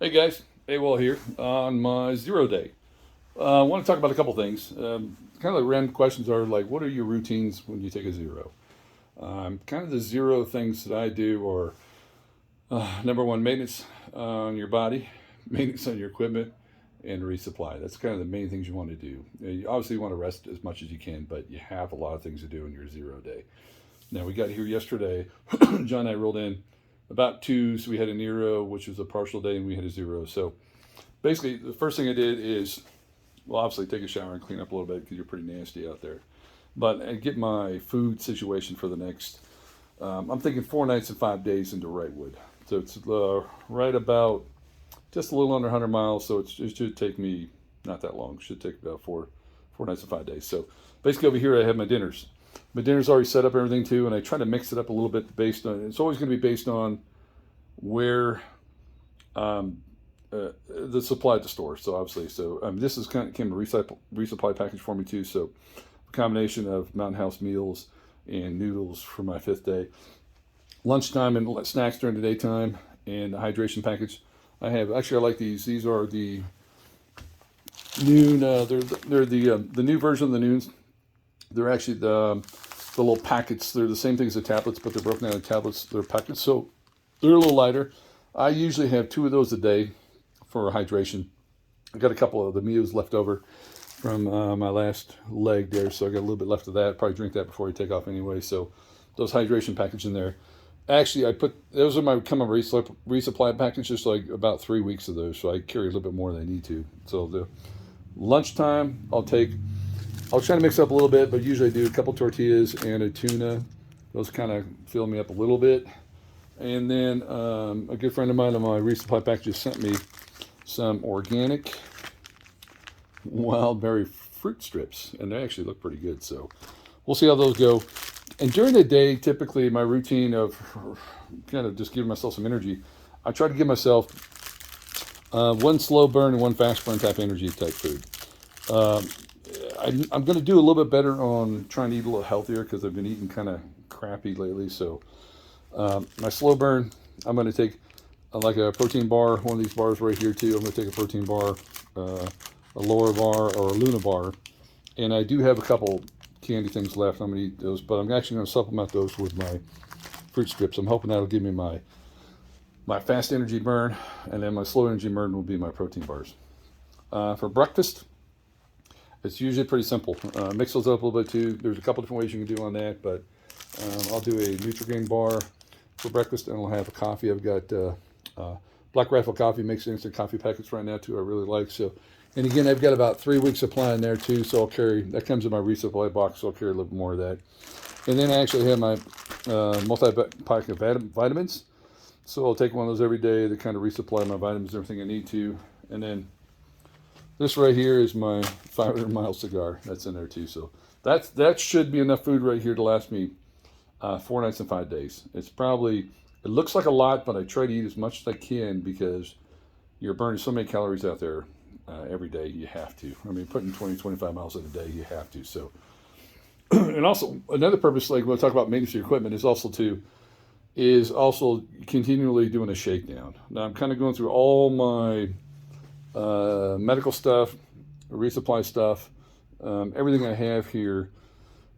Hey guys, AWOL here on my 0 day. I want to talk about a couple things. Kind of like random questions are like, what are your routines when you take a zero? Kind of the zero things that I do are number one, maintenance on your body, maintenance on your equipment, and resupply. That's kind of the main things you want to do. You obviously want to rest as much as you can, but you have a lot of things to do in your 0 day. Now, we got here yesterday. John and I rolled in about 2, so we had a Nero, which was a partial day, and we had a zero. So basically, the first thing I did is, well, obviously take a shower and clean up a little bit because you're pretty nasty out there. But I get my food situation for the next, I'm thinking 4 nights and 5 days into Wrightwood. So it's right about just a little under 100 miles. So it should take me not that long. It should take about four nights and 5 days. So basically over here I have my dinners. My dinner's already set up everything too, and I try to mix it up a little bit based on. It's always going to be based on where the supply at the store. So obviously, this is kind of came a resupply package for me too. So a combination of Mountain House meals and noodles for my 5th day, lunchtime and snacks during the daytime, and a hydration package. I like these. These are the noon. They're the new version of the noons. They're actually the little packets. They're the same thing as the tablets, but they're broken down into tablets. They're packets, so they're a little lighter. I usually have 2 of those a day for hydration. I got a couple of the meals left over from my last leg there, so I got a little bit left of that. Probably drink that before you take off anyway. So those hydration packages in there. Actually, I put those are my come resupply packages, like about 3 weeks of those. So I carry a little bit more than I need to. So the lunchtime, I'll try to mix up a little bit, but usually I do a couple tortillas and a tuna. Those kind of fill me up a little bit. And then a good friend of mine on my resupply package sent me some organic wild berry fruit strips, and they actually look pretty good. So we'll see how those go. And during the day, typically my routine of kind of just giving myself some energy, I try to give myself one slow burn and one fast burn type energy type food. I'm going to do a little bit better on trying to eat a little healthier because I've been eating kind of crappy lately. So my slow burn, I'm going to take like a protein bar, one of these bars right here too. I'm going to take a protein bar, a lower bar, or a Luna bar. And I do have a couple candy things left. I'm going to eat those, but I'm actually going to supplement those with my fruit strips. I'm hoping that'll give me my fast energy burn, and then my slow energy burn will be my protein bars. For breakfast, it's usually pretty simple. Mix those up a little bit too. There's a couple different ways you can do on that, but I'll do a Nutrigrain bar for breakfast, and I'll have a coffee. I've got Black Rifle coffee, makes instant coffee packets right now too. I really like so. And again, I've got about 3 weeks supply in there too, so I'll carry that comes in my resupply box. So I'll carry a little more of that. And then I actually have my multi-pack of vitamins. So I'll take one of those every day to kind of resupply my vitamins and everything I need to. And then this right here is my 500-mile cigar. That's in there too. So that should be enough food right here to last me 4 nights and 5 days. It looks like a lot, but I try to eat as much as I can because you're burning so many calories out there every day. You have to. I mean, putting 20, 25 miles in a day, you have to. So, and also another purpose, like when I talk about maintenance of your equipment, is also continually doing a shakedown. Now I'm kind of going through all my medical stuff, resupply stuff, everything I have here.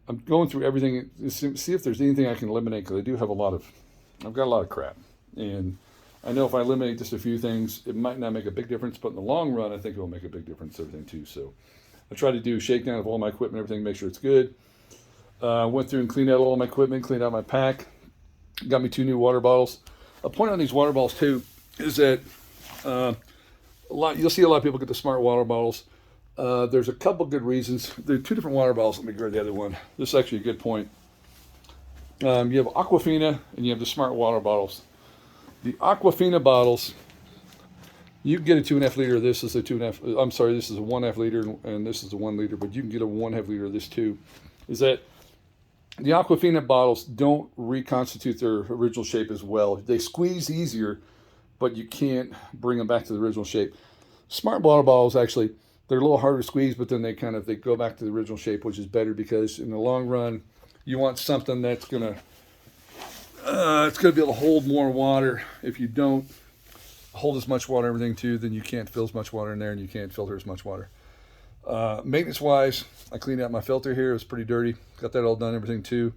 I'm going through everything to see if there's anything I can eliminate because I've got a lot of crap, and I know if I eliminate just a few things, it might not make a big difference, but in the long run, I think it will make a big difference. Everything too. So I try to do a shakedown of all my equipment, everything, make sure it's good. Went through and cleaned out all my equipment, cleaned out my pack. Got me 2 new water bottles. A point on these water bottles too is that you'll see a lot of people get the smart water bottles. There's a couple good reasons. There are 2 different water bottles. Let me grab the other one. This is actually a good point. You have Aquafina and you have the smart water bottles. The Aquafina bottles, you can get a 2.5 liter. This is a 2.5. I'm sorry, this is a 1.5 liter, and this is a 1 liter. But you can get a 1.5 liter of this too. Is that the Aquafina bottles don't reconstitute their original shape as well. They squeeze easier, but you can't bring them back to the original shape. Smart water bottles actually, they're a little harder to squeeze, but then they go back to the original shape, which is better because in the long run, you want something that's gonna it's gonna be able to hold more water. If you don't, hold as much water and everything too, then you can't fill as much water in there and you can't filter as much water. Maintenance wise, I cleaned out my filter here. It was pretty dirty. Got that all done, everything too.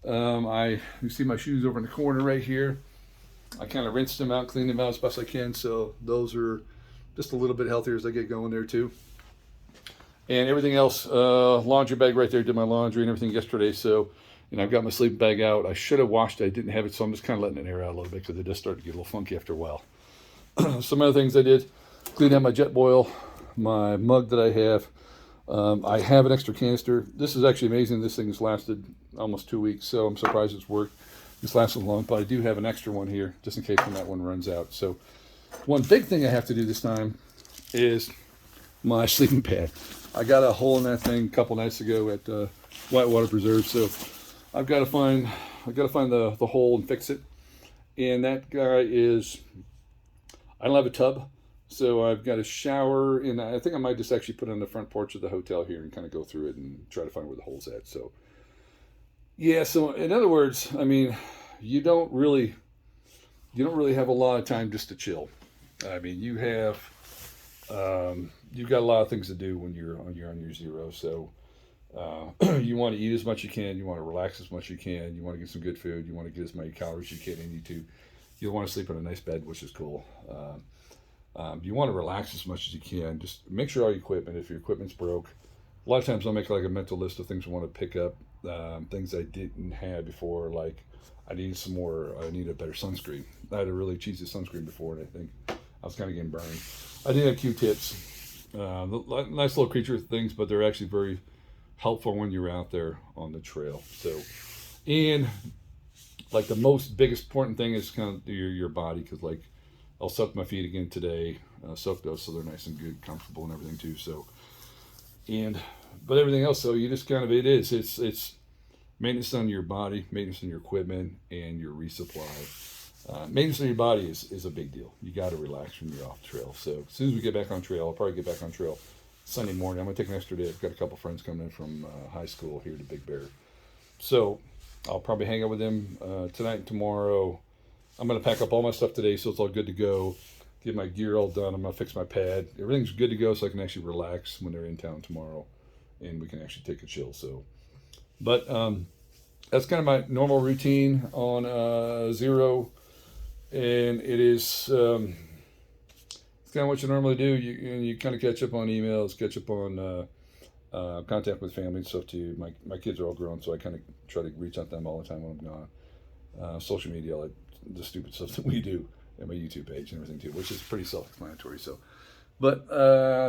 You see my shoes over in the corner right here. I kind of rinsed them out, cleaned them out as best I can. So those are just a little bit healthier as I get going there too. And everything else, laundry bag right there. Did my laundry and everything yesterday. So, I've got my sleeping bag out. I should have washed it. I didn't have it, so I'm just kind of letting it air out a little bit because it just started to get a little funky after a while. Some other things I did: cleaned out my jet boil, my mug that I have. I have an extra canister. This is actually amazing. This thing has lasted almost 2 weeks, so I'm surprised it's worked. It's lasted long, but I do have an extra one here just in case when that one runs out. So one big thing I have to do this time is my sleeping pad. I got a hole in that thing a couple nights ago at Whitewater Preserve, so I've got to find the hole and fix it. And that guy is, I don't have a tub, so I've got a shower, and I think I might just actually put it on the front porch of the hotel here and kind of go through it and try to find where the hole's at. So yeah, so in other words, I mean, you don't really have a lot of time just to chill. I mean, you've got a lot of things to do when you're on your zero. So you want to eat as much as you can. You want to relax as much as you can. You want to get some good food. You want to get as many calories as you can in you too. You'll want to sleep in a nice bed, which is cool. You want to relax as much as you can. Just make sure all your equipment, if your equipment's broke. A lot of times I'll make like a mental list of things I want to pick up, things I didn't have before, like I need a better sunscreen. I had a really cheesy sunscreen before, and I think I was kind of getting burned. I did have Q-tips, nice little creature things, but they're actually very helpful when you're out there on the trail. So, and like the biggest important thing is kind of your body, because like I'll soak my feet again today, soak those so they're nice and good, comfortable and everything too. So, but everything else, so you just kind of, it's maintenance on your body, maintenance on your equipment, and your resupply. Maintenance on your body is a big deal. You got to relax when you're off the trail. So as soon as we get back on trail, I'll probably get back on trail Sunday morning. I'm going to take an extra day. I've got a couple friends coming in from high school here to Big Bear. So I'll probably hang out with them tonight and tomorrow. I'm going to pack up all my stuff today so it's all good to go. Get my gear all done. I'm going to fix my pad. Everything's good to go so I can actually relax when they're in town tomorrow and we can actually take a chill. So, but that's kind of my normal routine on zero. And it is it's kind of what you normally do. You kind of catch up on emails, catch up on contact with family and stuff too. My kids are all grown, so I kind of try to reach out to them all the time when I'm gone. Social media, like the stupid stuff that we do, and my YouTube page and everything too, which is pretty self-explanatory. So, but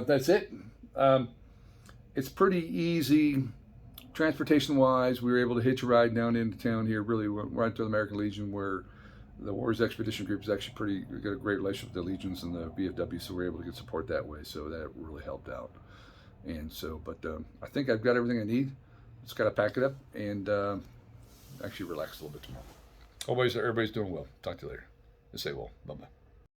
that's it. It's pretty easy transportation-wise. We were able to hitch a ride down into town here, really right to the American Legion, where the Warriors Expedition Group is actually we got a great relationship with the Legions and the VFW, so we're able to get support that way. So that really helped out. And so, but I think I've got everything I need. Just got to pack it up and actually relax a little bit tomorrow. Everybody's doing well. Talk to you later. Just say well. Bye-bye.